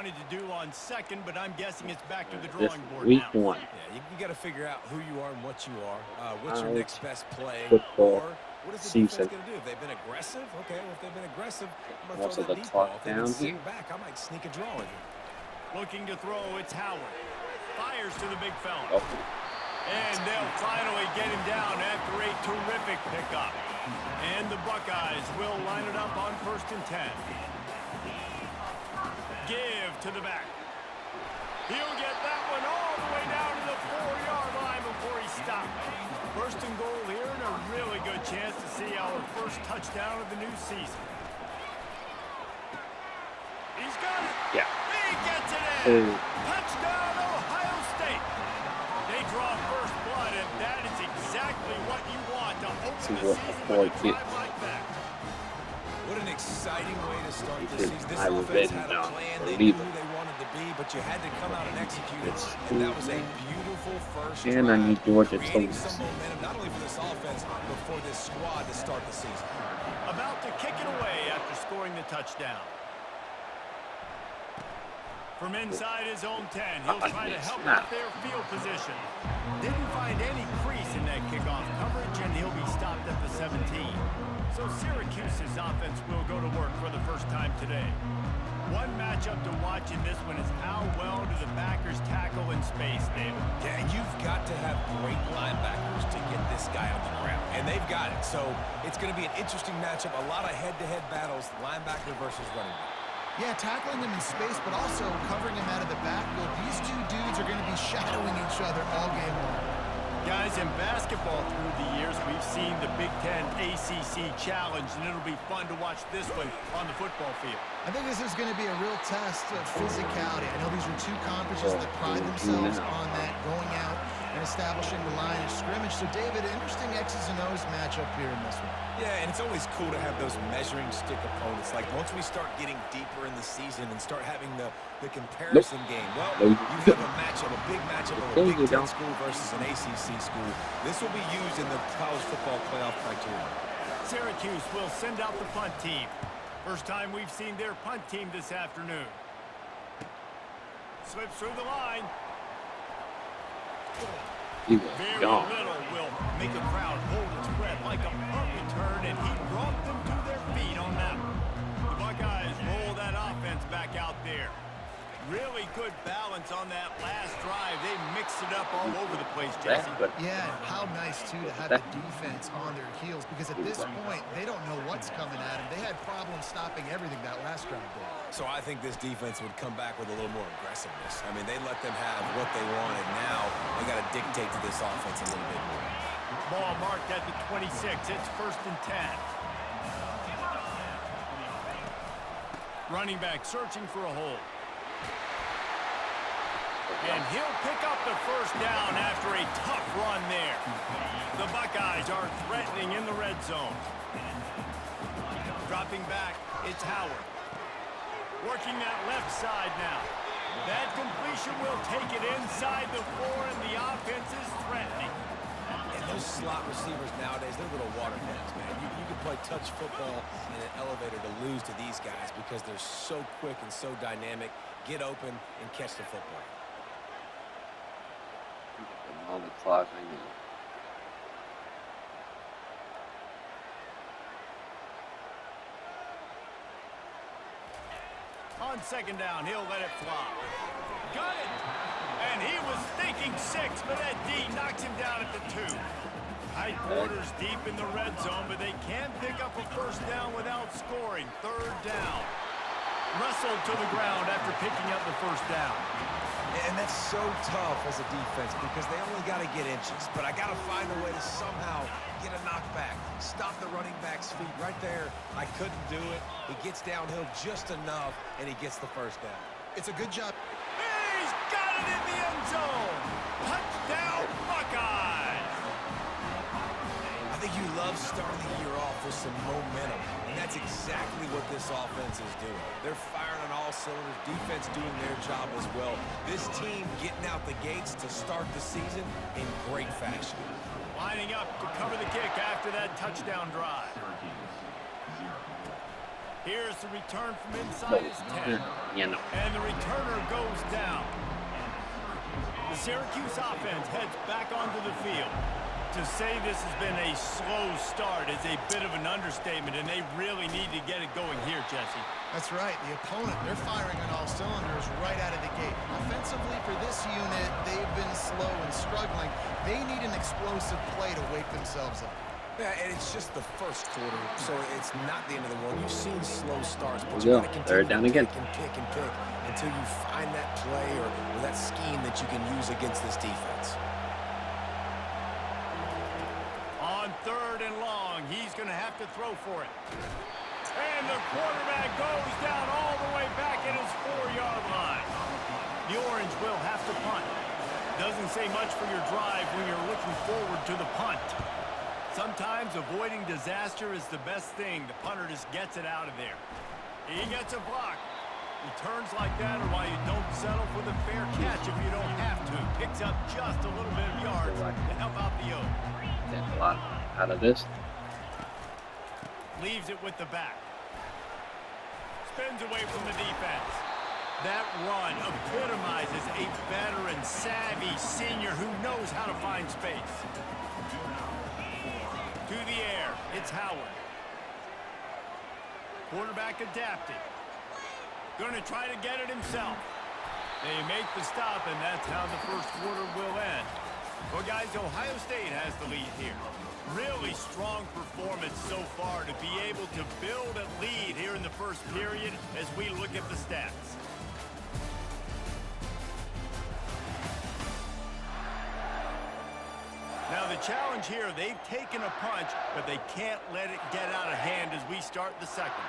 wanted to do on second, but I'm guessing it's back to the This drawing is board week now. one. Yeah, you got to figure out who you are and what you are. What's your College next best play? football Or what is the defense season. going to do? If they've been aggressive, okay, well, if they've been aggressive, I'm going to Most throw of that the deep clock ball. If they've been down sitting here. back, I might sneak a draw in here. Looking to throw, it's Howard. Fires to the big fella. Oh, And they'll finally get him down after a terrific pickup. And the Buckeyes will line it up on 1st and 10. Give to the back. He'll get that one all the way down to the 4-yard line before he stopped. 1st and goal here, and a really good chance to see our first touchdown of the new season. He's got it. yeah. He gets it in. Ooh. Touchdown, Ohio State. They draw first blood, and that is exactly what you want to See open the what season McCord with a gets. drive like that. What an exciting way to start the Because season. This I was offense betting had a on plan. for They knew leaving. who they wanted to be, but you had to come out and execute it. It's And that was a Tuesday. beautiful first And I drive, need Georgia to creating lose. some momentum, not only for this offense, but for this squad to start the season. About to kick it away after scoring the touchdown. From inside his own 10, he'll try to help out their field position. Didn't find any crease in that kickoff coverage, and he'll be stopped at the 17. So Syracuse's offense will go to work for the first time today. One matchup to watch in this one is how well do the backers tackle in space, David? Yeah, you've got to have great linebackers to get this guy on the ground, and they've got it. So it's going to be an interesting matchup, a lot of head-to-head battles, linebacker versus running back. Yeah, tackling him in space, but also covering him out of the backfield. These two dudes are going to be shadowing each other all game long. Guys, in basketball through the years, we've seen the Big Ten ACC Challenge, and it'll be fun to watch this one on the football field. I think this is going to be a real test of physicality. I know these are two conferences that pride themselves on that, going out and establishing the line of scrimmage. So, David, interesting X's and O's matchup here in this one. Yeah, and it's always cool to have those measuring stick opponents. Like, once we start getting deeper in the season and start having the comparison game, well, you have a matchup, a big matchup of a Big Ten school versus an ACC school. This will be used in the college football playoff criteria. Syracuse will send out the punt team. First time we've seen their punt team this afternoon. Slips through the line. Very little will make a crowd hold its breath like a punt return, and he brought them to their feet on that one. The Buckeyes roll that offense back out there. Really good balance on that last drive. They mixed it up all over the place, Jesse. Yeah, how nice, too, to have the defense on their heels, because at this point, they don't know what's coming at them. They had problems stopping everything that last drive did. So I think this defense would come back with a little more aggressiveness. I mean, they let them have what they wanted. Now they got to dictate to this offense a little bit more. Ball marked at the 26. It's 1st and 10. Running back searching for a hole. And he'll pick up the first down after a tough run there. The Buckeyes are threatening in the red zone. Dropping back, it's Howard. Working that left side now. That completion will take it inside the 4, and the offense is threatening. And those slot receivers nowadays, they're little water guns, man. You can play touch football in an elevator to lose to these guys because they're so quick and so dynamic. Get open and catch the football. On the clock, I know. On 2nd down, he'll let it fly. Got it! And he was thinking 6, but that D knocks him down at the 2. Tight quarters deep in the red zone, but they can pick up a first down without scoring. 3rd down. Wrestled to the ground after picking up the first down. And that's so tough as a defense because they only got to get inches. But I got to find a way to somehow get a knockback. Stop the running back's feet right there. I couldn't do it. He gets downhill just enough, and he gets the first down. It's a good job. He's got it in the end zone. Touchdown, Buckeyes. I think you love starting the year off with some momentum, and that's exactly what this offense is doing. They're firing on all cylinders, defense doing their job as well. This team getting out the gates to start the season in great fashion. Lining up to cover the kick after that touchdown drive. Here's the return from inside his 10. Yeah, no. And the returner goes down. The Syracuse offense heads back onto the field. To say this has been a slow start is a bit of an understatement, and they really need to get it going here, Jesse. That's right. The opponent, they're firing on all cylinders right out of the gate. Offensively for this unit, they've been slow and struggling. They need an explosive play to wake themselves up. Yeah, and it's just the first quarter, so it's not the end of the world. You've seen slow starts, but you you go. got to Third down again. pick until you find that play or that scheme that you can use against this defense. On 3rd and long, he's going to have to throw for it. And the quarterback goes down all the way back at his 4-yard line. The Orange will have to punt. Doesn't say much for your drive when you're looking forward to the punt. Sometimes avoiding disaster is the best thing. The punter just gets it out of there. He gets a block. Returns like that are why you don't settle for the fair catch if you don't have to. Picks up just a little bit of yards to help out the O. Get a lot out of this. Leaves it with the back. Spins away from the defense. That run epitomizes a veteran, savvy senior who knows how to find space. To the air, it's Howard. Quarterback adapted. Going to try to get it himself. They make the stop, and that's how the first quarter will end. Well, guys, Ohio State has the lead here. Really strong performance so far to be able to build a lead here in the first period as we look at the stats. Now the challenge here, they've taken a punch, but they can't let it get out of hand as we start the second.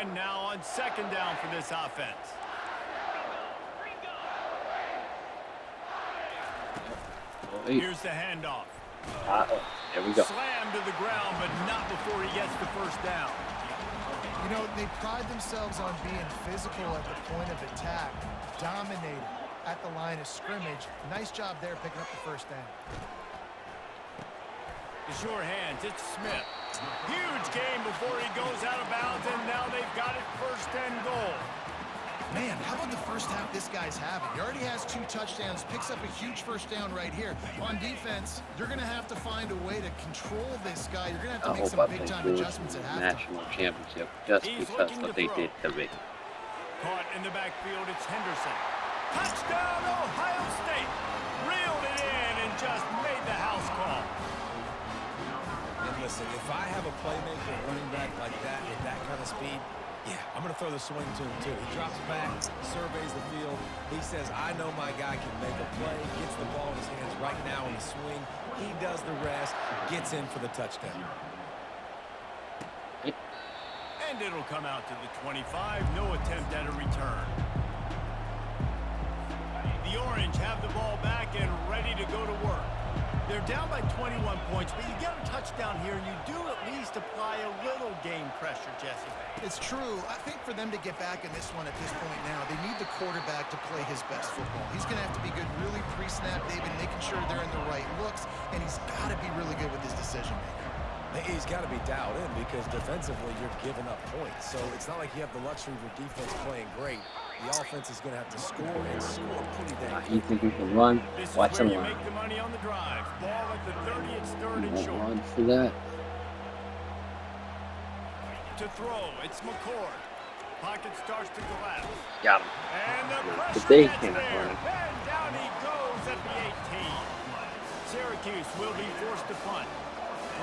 And now on 2nd down for this offense. Here's the handoff. There we go. Slammed to the ground, but not before he gets the first down. You know, they pride themselves on being physical at the point of attack, dominating at the line of scrimmage. Nice job there picking up the first down. The sure hands, it's Smith. Huge game before he goes out of bounds, and now they've got it 1st and goal. Man, how about the first half this guy's having? He already has 2 touchdowns, picks up a huge first down right here. On defense, you're going to have to find a way to control this guy. You're going to have to make some big-time adjustments at halftime. National championship just because what they did to me. Caught in the backfield, it's Henderson. Touchdown, Ohio State! Reeled it in and just made the house call. And listen, if I have a playmaker running back like that with that kind of speed, yeah, I'm going to throw the swing to him, too. He drops back, surveys the field. He says, I know my guy can make a play, gets the ball in his hands right now in the swing. He does the rest, gets in for the touchdown. And it'll come out to the 25. No attempt at a return. The Orange have the ball back and ready to go to work. They're down by 21 points, but you get a touchdown here, and you do at least apply a little game pressure, Jesse. It's true. I think for them to get back in this one at this point now, they need the quarterback to play his best football. He's going to have to be good really pre-snap, David, making sure they're in the right looks, and he's got to be really good with his decision-making. He's got to be dialed in because defensively you're giving up points. So it's not like you have the luxury of your defense playing great. The offense is going to have to score and score pretty dang You think you can run? Watch him run. Make the money on the drive. Ball at the 30, it's 3rd and short. Run for that. To throw, it's Mcord. Pocket starts to collapse. Got him. And the But pressure they gets cannot there. run him. And down he goes at the 18. Syracuse will be forced to punt.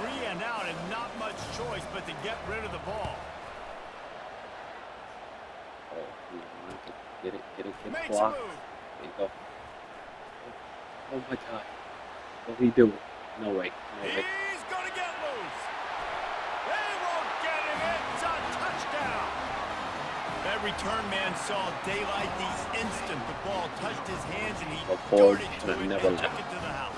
3 and out and not much choice but to get rid of the ball. Get it, Makes a block. move. There you go. Oh my God. What did he do? No way. No way. He's going to get loose. They won't get him. It's a touchdown. That return man saw daylight the instant the ball touched his hands, and he Mcord darted should to have it never and left. took it to the house.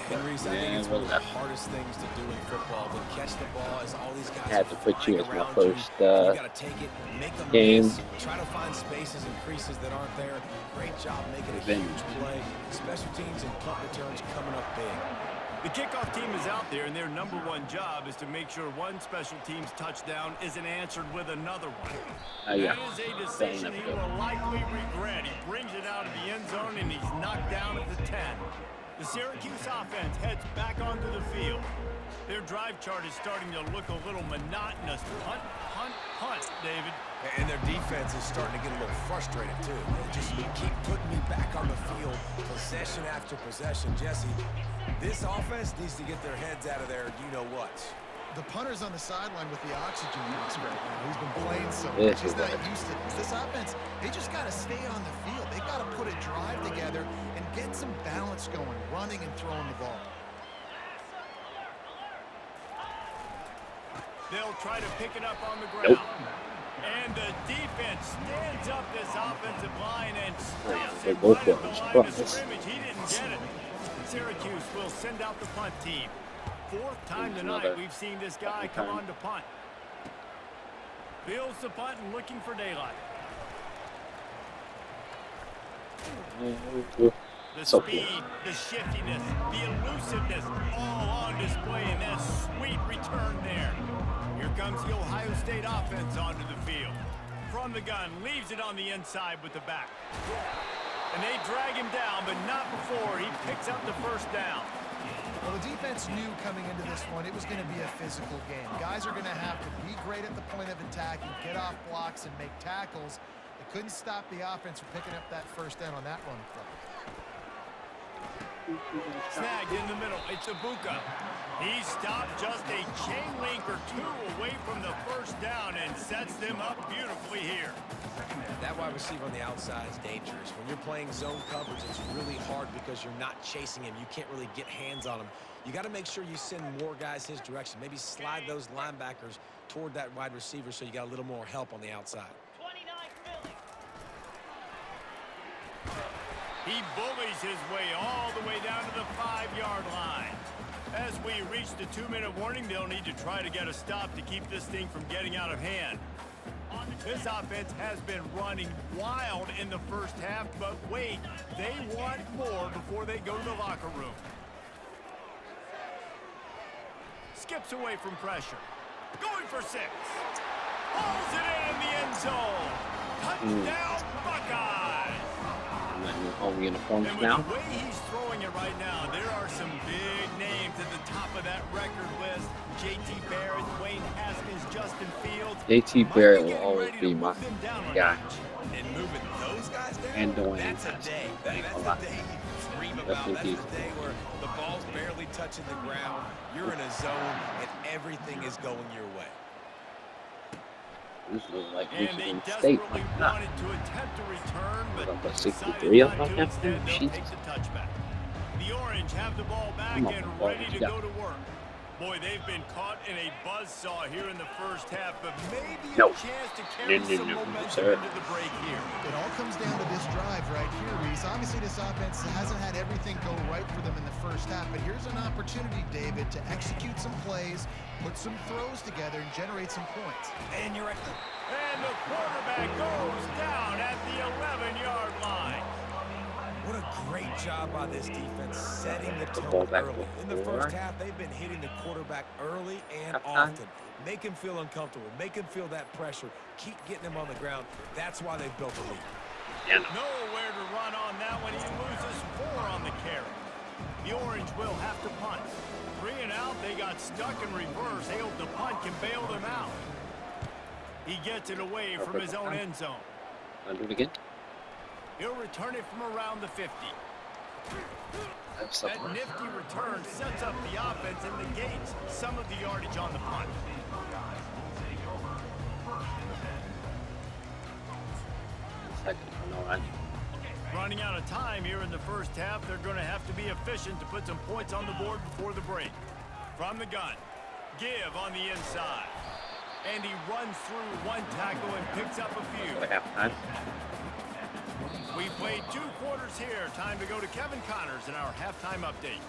Henry, I think it's one of the hardest things to do in football, to catch the ball as all these guys Had to put you as my first you gotta take it, make them game. miss, try to find spaces and creases that aren't there. Great job making a Then- huge play. Special teams and punt returns coming up big. The kickoff team is out there, and their number one job is to make sure one special team's touchdown isn't answered with another one. Yeah. That is a decision he will likely regret. He brings it out of the end zone, and he's knocked down at the 10. The Syracuse offense heads back onto the field. Their drive chart is starting to look a little monotonous. Punt, punt, punt, David. And their defense is starting to get a little frustrated, too. They just keep putting me back on the field, possession after possession. Jesse, this offense needs to get their heads out of there, you-know-what. The punter's on the sideline with the oxygen mask right now. He's been playing so much. He's not used to this. This offense, they just got to stay on the field. They got to put a drive together and get some balance going, running and throwing the ball. They'll try to pick it up on the ground. And the defense stands up this offensive line and stuffs it right at the line of scrimmage. He didn't get it. Syracuse will send out the punt team. Fourth time tonight we've seen this guy come on to punt. Fields the punt and looking for daylight. The speed, the shiftiness, the elusiveness, all on display in that sweet return there. Here comes the Ohio State offense onto the field. From the gun, leaves it on the inside with the back. And they drag him down, but not before he picks up the first down. Well, the defense knew coming into this one it was going to be a physical game. Guys are going to have to be great at the point of attack and get off blocks and make tackles. They couldn't stop the offense from picking up that first down on that run play. Snagged in the middle. It's Ibuka. He stopped just a chain link or two away from the first down and sets them up beautifully here. That wide receiver on the outside is dangerous. When you're playing zone coverage, it's really hard because you're not chasing him. You can't really get hands on him. You got to make sure you send more guys his direction. Maybe slide those linebackers toward that wide receiver so you got a little more help on the outside. He bullies his way all the way down to the 5-yard line. As we reach the 2-minute warning, they'll need to try to get a stop to keep this thing from getting out of hand. This offense has been running wild in the first half, but wait, they want more before they go to the locker room. Skips away from pressure. Going for 6. Pulls it in the end zone. Touchdown, Buckeyes! Home uniforms and with now. the way he's throwing it right now, there are some big names at the top of that record list. J.T. Barrett, Dwayne Haskins, Justin Fields. J.T. Barrett will always be my guy. And moving those guys down, And Dwayne that's Haskins. a day. That's the day you dream about. That's the day where the ball's barely touching the ground. You're in a zone, and everything is going your way. This is like And they Michigan desperately State. wanted to attempt a return, but Up at decided 63 not up to. there. Instead, they'll Jesus. take the touchback. The Orange have the ball back Come on, and ball, ready to yeah. go to work. Boy, they've been caught in a buzzsaw here in the first half, but maybe No. a chance to carry some momentum sir. into the break here. It all comes down to this drive right here, Reese. Obviously, this offense hasn't had everything go right for them in the first half, but here's an opportunity, David, to execute some plays, put some throws together, and generate some points. And you're at the... And the quarterback goes down at the 11-yard line. What a great job by this defense setting the The tone ball back early. In the before. first half, they've been hitting the quarterback early and Halftime. often. Make him feel uncomfortable. Make him feel that pressure. Keep getting him on the ground. That's why they've built a lead. Yeah. Nowhere to run on that one. He loses 4 on the carry. The Orange will have to punt. 3 and out. They got stuck in reverse. They hope the punt can bail them out. He gets it away from his own end zone. I'll do it again. He'll return it from around the 50. That's That something. nifty return sets up the offense and negates some of the yardage on the punt. Second, no, I need. Running out of time here in the first half, they're going to have to be efficient to put some points on the board before the break. From the gun, give on the inside. And he runs through 1 tackle and picks up a few. What halftime? We played 2 quarters here. Time to go to Kevin Connors in our halftime update.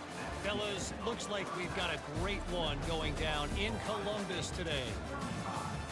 Fellas, looks like we've got a great one going down in Columbus today.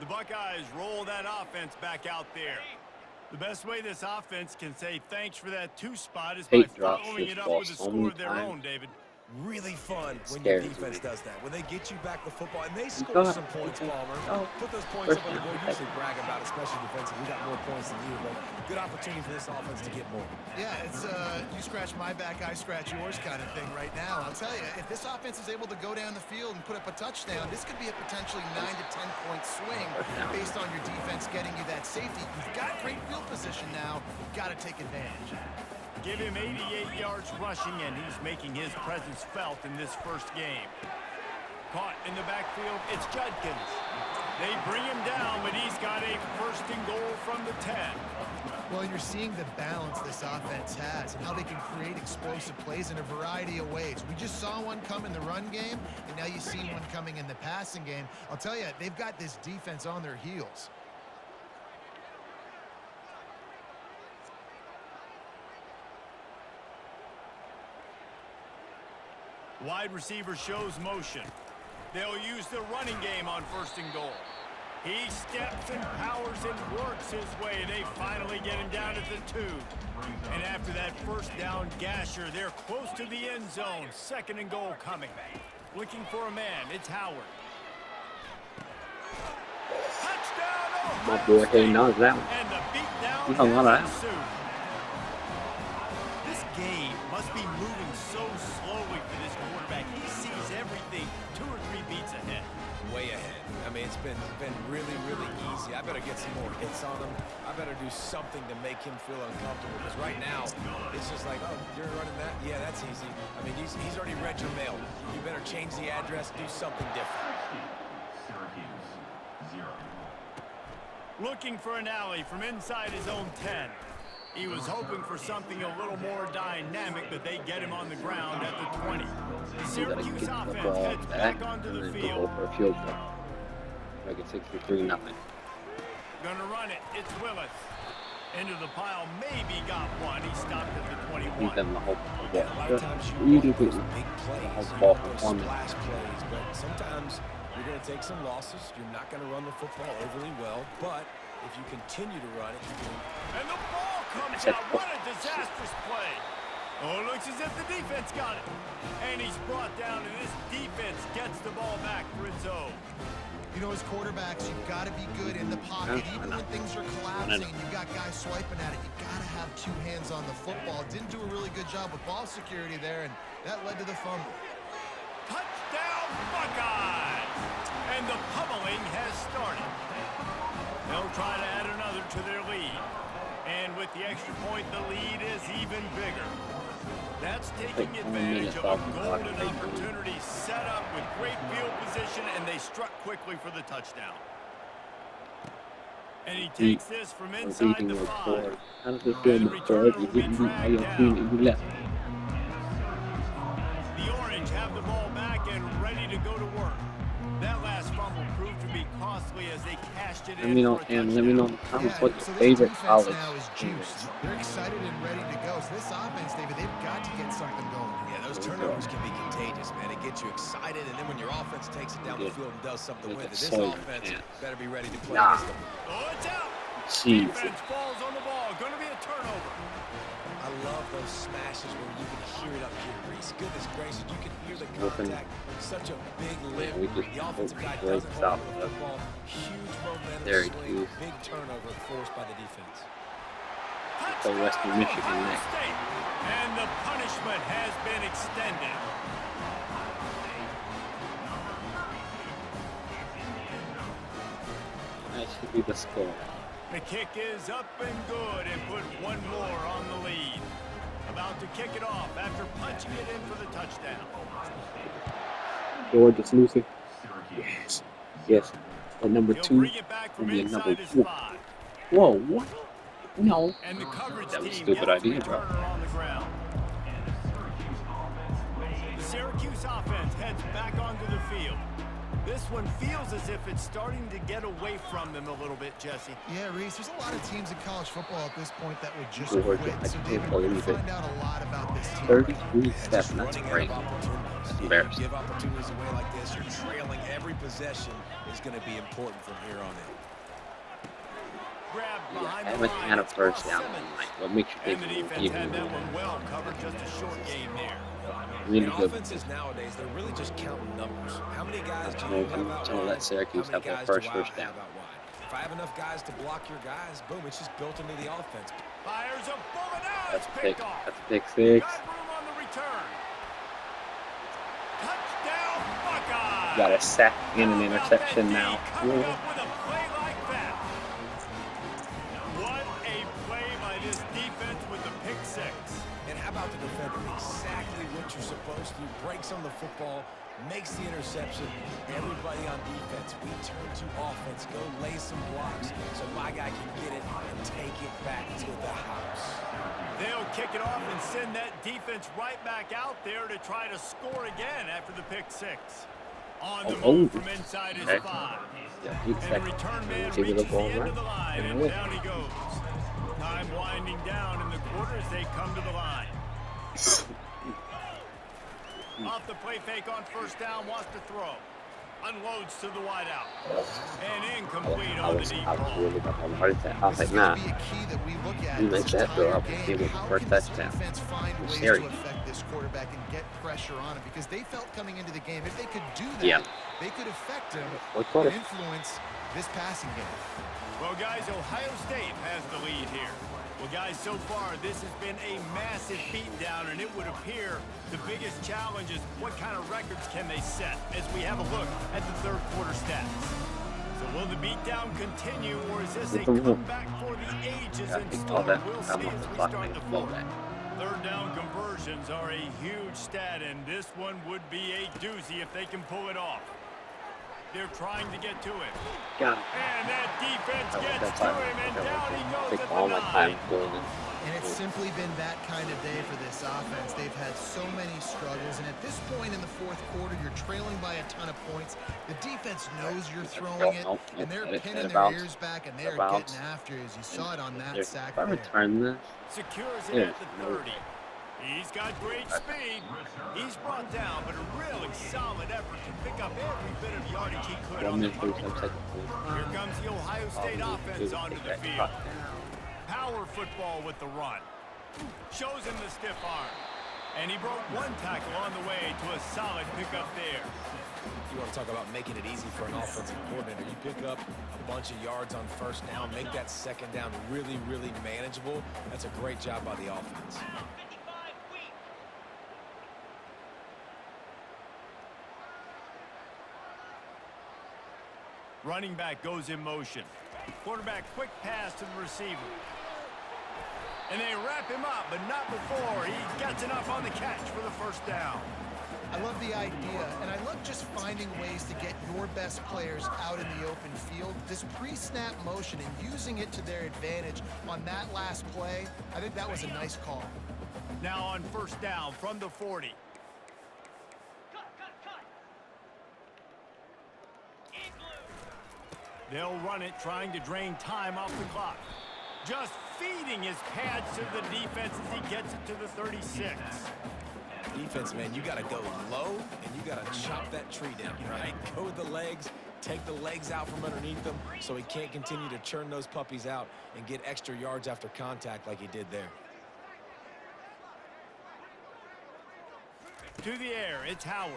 The Buckeyes roll that offense back out there. The best way this offense can say thanks for that 2 spot is by Tate drops following this it up ball with a so score many of their times. own, David. Really fun when your Scares defense me. does that. When they get you back the football and they score Go some ahead. points, Palmer. Oh. Put those points up on the First board. down. You usually brag about it, especially defensive. We got more points than you, but good opportunity for this offense to get more. Yeah, it's you scratch my back, I scratch yours kind of thing right now. I'll tell you, if this offense is able to go down the field and put up a touchdown, this could be a potentially 9 to 10 point swing based on your defense getting you that safety. You've got great field position now. You've got to take advantage. Give him 88 yards rushing, and he's making his presence felt in this first game. Caught in the backfield, it's Judkins. They bring him down, but he's got a 1st and goal from the 10. Well, you're seeing the balance this offense has and how they can create explosive plays in a variety of ways. We just saw one come in the run game, and now you see one coming in the passing game. I'll tell you, they've got this defense on their heels. Wide receiver shows motion. They'll use the running game on 1st and goal. He steps and powers and works his way. They finally get him down at the 2. And after that 1st down gasher, they're close to the end zone. 2nd and goal coming. Looking for a man. It's Howard. Touchdown, My Ohio boy State. Hayden knows that one. And the beatdown He hung on to that has one. ensued. This game must be moving so slowly for this quarterback. He sees everything 2 or 3 beats ahead. Way ahead. I mean, it's been really, really easy. I better get some more hits on him. I better do something to make him feel uncomfortable. Because right now, it's just like, oh, you're running that? Yeah, that's easy. I mean, he's already read your mail. You better change the address, do something different. Looking for an alley from inside his own 10. He was hoping for something a little more dynamic, but they get him on the ground at the 20. The You gotta Syracuse get the offense ball heads back back onto and the then go field. for a field goal. Make it 63-0. Gonna run it. It's Willis. Into the pile. Maybe got one. He stopped at the Beat 21. them the whole Yeah, a lot of times You you do want those beat big plays, the whole you ball want those performance. splash plays, but sometimes you're going to take some losses. You're not going to run the football overly well, but if you continue to run it, you can. And the ball comes out. What a disastrous play. Oh, it looks as if the defense got it. And he's brought down, and this defense gets the ball back for its own. You know, as quarterbacks, you've got to be good in the pocket. Even when things are collapsing and you've got guys swiping at it, you've got to have 2 hands on the football. Didn't do a really good job with ball security there, and that led to the fumble. Touchdown, Buckeyes! And the pummeling has started. They'll try to add another to their lead. And with the extra point, the lead is even bigger. That's taking advantage of a golden opportunity set up with great field position, and they struck quickly for the touchdown. And he takes this from inside the 5. How does this feel, Mcord? You didn't beat by your team and you left. The Orange have the ball back and ready to go to work. That last fumble proved to be costly as they cashed it in for a touchdown. Let me know in the comments what so your this favorite defense college now is team juiced. is. They're excited and ready to go. So this offense, David, they've got to get something going. Yeah, those turnovers can be contagious, man. It gets you excited, and then when your offense takes it down the field and does something with it, this offense better be ready to play against them. Oh, it's out. Jeez. Defense falls on the ball. Going to be a turnover. I love those smashes where you can hear it up here, Reese. Goodness gracious, you can hear the contact. Such a big lift. we just The offensive guy break doesn't south hold on to the of football. Huge momentum There he swing. is. Big turnover forced by the defense. Play Western Michigan Ohio next. State. And the punishment has been extended. That should be the score. The kick is up and good and put one more on the lead. About to kick it off after punching it in for the touchdown. George is losing. Yes. Yes. The number He'll 2 bring it back will from be a number inside his 4. 5. Whoa, what? No. And the coverage That was a team stupid gets the idea, bro. returner on the ground. The Syracuse offense heads back onto the field. This one feels as if it's starting to get away from them a little bit, Jesse. Yeah, Reese, there's a lot of teams in college football at this point that would just Georgia, quit. I So, can't David, we're going to believe it. find out a lot about this team. 33-7. That's Running great. out of opportunities. That's You embarrassing. give opportunities away like this, you're trailing every possession is going to be important from here on in. Grab Yeah, behind I the haven't line. had a It's first Ross down Simmons. tonight. What makes you And think the we'll defense give had that him one well covered, just a short game there. really In good? offenses nowadays, they're really just counting numbers. How many guys do I'm you have out gonna wide? let Syracuse How have many their guys first do I first down. have out wide? If I have enough guys to block your guys, boom, it's just built into the offense. Fires a bullet out. That's It's a pick. picked off. That's a pick six. Got room on the return. Touchdown, Buckeyes. Got a sack and an How about interception that D now. coming up with a play like that? What a play by this defense with the pick six. And how about the defender? Exactly what you're supposed to do. Breaks on the football, makes the interception. Everybody on defense, we turn to offense. Go lay some blocks so my guy can get it and take it back to the house. They'll kick it off and send that defense right back out there to try to score again after the pick six. On the move from inside his Okay. 5. Yeah, And the return man See where reaches the the ball end went. of the line, And and it down he goes. Time winding down in the quarter as they come to the line. Off the play fake on first down, wants to throw. Unloads to the wideout. And incomplete on the deep I was ball. really about to heart attack. I was This like, is going nah. to be a key that we look at You this make that throw entire up and game. give him How the first can this touchdown. defense find ways Scary. to affect this quarterback and get pressure on him? Because they felt coming into the game, if they could do that, Yeah. they could affect him Fourth quarter. and influence this passing game. Well, guys, Ohio State has the lead here. Well, guys, so far, this has been a massive beatdown, and it would appear the biggest challenge is what kind of records can they set as we have a look at the third quarter stats. So will the beatdown continue, or is this a comeback for the ages Yeah, I in think all store? that We'll I'm see on as the we clock start and the blow fourth. that. Third down conversions are a huge stat, and this one would be a doozy if they can pull it off. They're trying to get to it. Got it. And that defense That gets was to him, and down he goes take at all the my time 9. doing it. And it's simply been that kind of day for this offense. They've had so many struggles, and at this point in the fourth quarter, you're trailing by a ton of points. The defense knows you're throwing it, and they're pinning their ears back, and they're getting after you, as you saw it on that sack If I there. return this, Secures it there's at the no 30. He's got great speed. He's brought down, but a really solid effort to pick up every bit of yardage he could 1 on the minute, punt 37 return. seconds. Here comes the Ohio State All we need to offense do is onto take the that field. clock down. Power football with the run. Shows him the stiff arm. And he broke one tackle on the way to a solid pickup there. You want to talk about making it easy for an offensive coordinator. You pick up a bunch of yards on first down, make that second down really, really manageable. That's a great job by the offense. Running back goes in motion. Quarterback quick pass to the receiver. And they wrap him up, but not before he gets enough on the catch for the first down. I love the idea, and I love just finding ways to get your best players out in the open field. This pre-snap motion and using it to their advantage on that last play, I think that was a nice call. Now on first down from the 40. They'll run it, trying to drain time off the clock. Just feeding his pads to the defense as he gets it to the 36. Defense, man, you got to go low, and you got to chop that tree down, right? Go with the legs, take the legs out from underneath them so he can't continue to churn those puppies out and get extra yards after contact like he did there. To the air, it's Howard.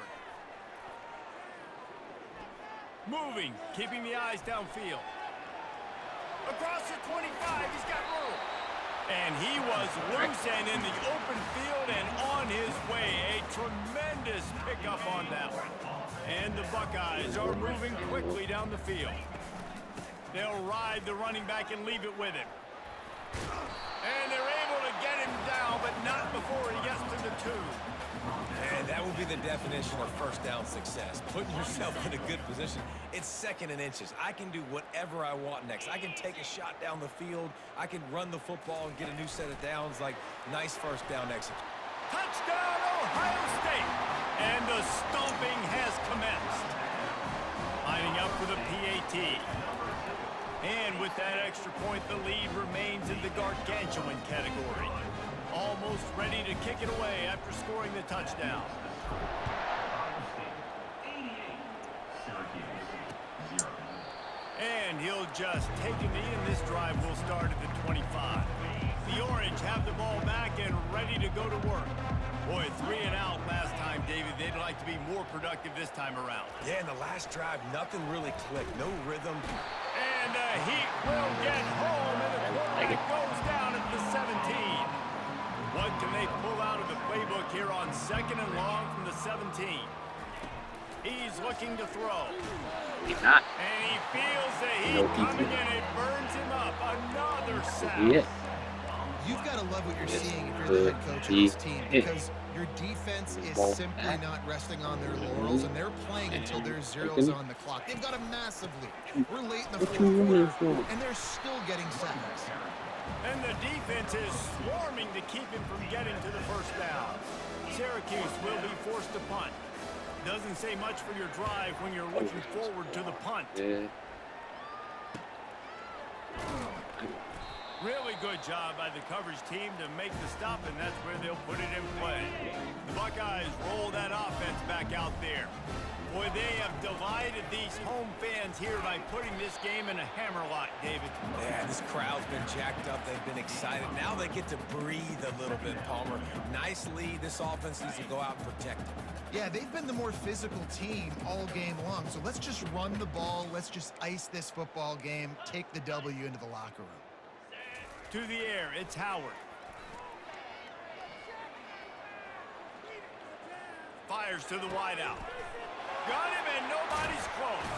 Moving, keeping the eyes downfield. Across the 25, he's got room. And he was loose and in the open field and on his way. A tremendous pickup on that one. And the Buckeyes are moving quickly down the field. They'll ride the running back and leave it with him. And they're able to get him down, but not before he gets to the 2. And that will be the definition of first down success. Putting yourself in a good position. It's second and inches. I can do whatever I want next. I can take a shot down the field. I can run the football and get a new set of downs. Like, nice first down exit. Touchdown, Ohio State! And the stomping has commenced. lining up for the PAT. And with that extra point, the lead remains in the gargantuan category. Almost ready to kick it away after scoring the touchdown. And he'll just take a knee, and this drive will start at the 25. The Orange have the ball back and ready to go to work. Boy, 3 and out last time, David. They'd like to be more productive this time around. Yeah, in the last drive, nothing really clicked. No rhythm. And the Heat will get home, and the quarterback goes down at the 17. What can they pull out of the playbook here on 2nd and long from the 17? He's looking to throw. He's not. And he feels the heat coming, and it burns him up. Another sack. He is. You've got to love what you're seeing if you're the head coach of this team, because your defense is simply not resting on their laurels, and they're playing until there's zeros on the clock. They've got a massive lead. We're late in the fourth quarter, and they're still getting sacks. And the defense is swarming to keep him from getting to the first down. Syracuse will be forced to punt. Doesn't say much for your drive when you're looking forward to the punt. Really good job by the coverage team to make the stop, and that's where they'll put it in play. The Buckeyes roll that offense back out there. Boy, they have delighted these home fans here by putting this game in a hammerlock, David. Yeah, this crowd's been jacked up. They've been excited. Now they get to breathe a little bit, Palmer. Nice lead. This offense needs to go out and protect it. Yeah, they've been the more physical team all game long, so let's just run the ball. Let's just ice this football game, take the W into the locker room. To the air, it's Howard. Fires to the wideout. Got him, and nobody's close.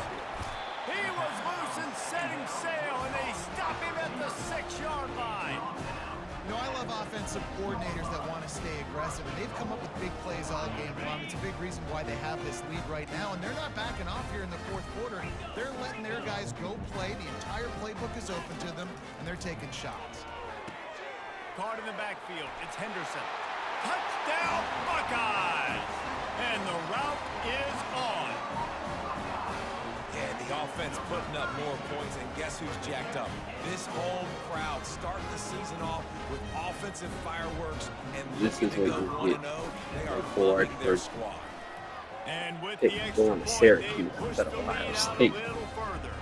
He was loose and setting sail, and they stop him at the 6-yard line. You know, I love offensive coordinators that want to stay aggressive, and they've come up with big plays all game long. It's a big reason why they have this lead right now, and they're not backing off here in the fourth quarter. They're letting their guys go play. The entire playbook is open to them, and they're taking shots. Card in the backfield. It's Henderson. Touchdown, Buckeyes! And the route is on. Yeah, the offense putting up more points, and guess who's jacked up? This home crowd starting the season off with offensive fireworks and looking to go 1-0. They are building their squad. And with the extra going to point, Syracuse they push instead the of Ohio lead out a State. little further.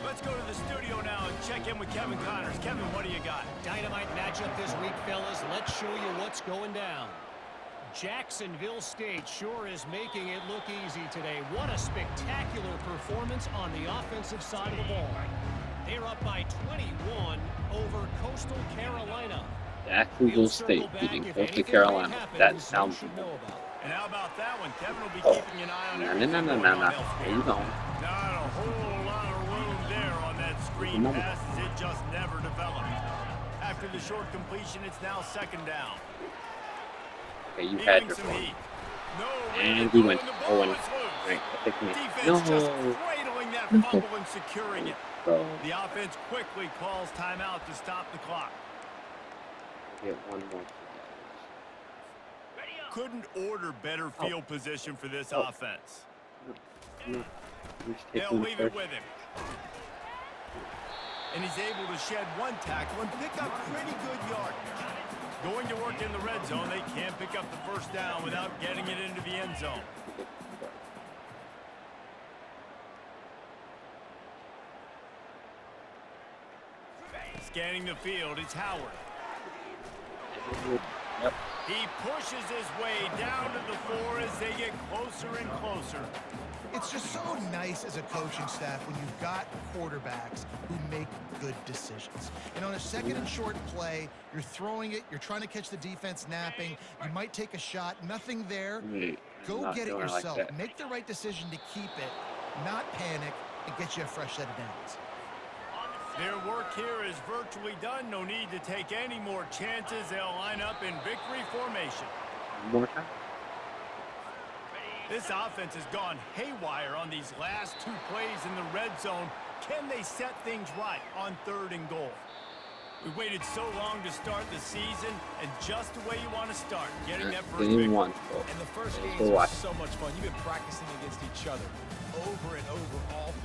Let's go to the studio now and check in with Kevin Connors. Kevin, what do you got? Dynamite matchup this week, fellas. Let's show you what's going down. Jacksonville State sure is making it look easy today. What a spectacular performance on the offensive side of the ball. They're up by 21 over Coastal Carolina. Jacksonville State beating Coastal Carolina. That sounds good. And how about that one? Kevin will be keeping an eye on everything No. There you go. Not a whole lot of room there on that screen pass, as it just never developed. After the short completion, it's now 2nd down. Okay, you had your phone. And we went 0-1. Right, pick me. Defense just cradling that fumble and securing it. The offense quickly calls timeout to stop the clock. Get one more. Couldn't order better field position for this offense. No. They'll leave it with him. And he's able to shed one tackle and pick up pretty good yardage. Going to work in the red zone, they can't pick up the first down without getting it into the end zone. Scanning the field, it's Howard. Yep. He pushes his way down to the 4 as they get closer and closer. It's just so nice as a coaching staff when you've got quarterbacks who make good decisions. And on a 2nd and short play, you're throwing it, you're trying to catch the defense napping, you might take a shot, nothing there. Go get it yourself. Like make the right decision to keep it, not panic, and get you a fresh set of downs. Their work here is virtually done. No need to take any more chances. They'll line up in victory formation. More time. This offense has gone haywire on these last 2 plays in the red zone. Can they set things right on 3rd and goal? We waited so long to start the season, and just the way you want to start, getting that first victory. And the first games are so much fun. You've been practicing against each other over and over all through